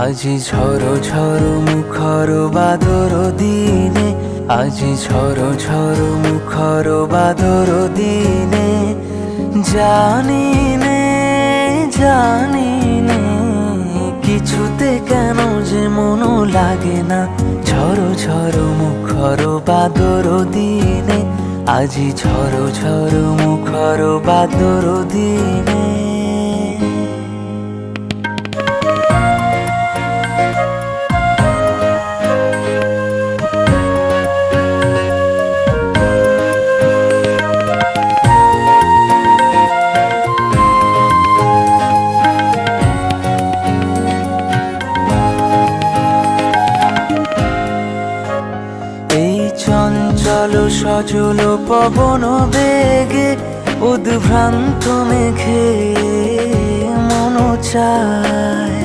আজি ঝড় ঝড় মুখর বাদর দিনে, আজি ঝড় ঝড় মুখর বাদর দিনে, জানি নে জানি নে কিছুতে কেন যে মন লাগে না। ঝড় ঝড় মুখর বাদর দিনে, আজি ঝড় ঝড় মুখর বাদর দিনে। চঞ্চল সজল পবন বেগে, উদ্ভ্রান্ত মেঘে মন চায়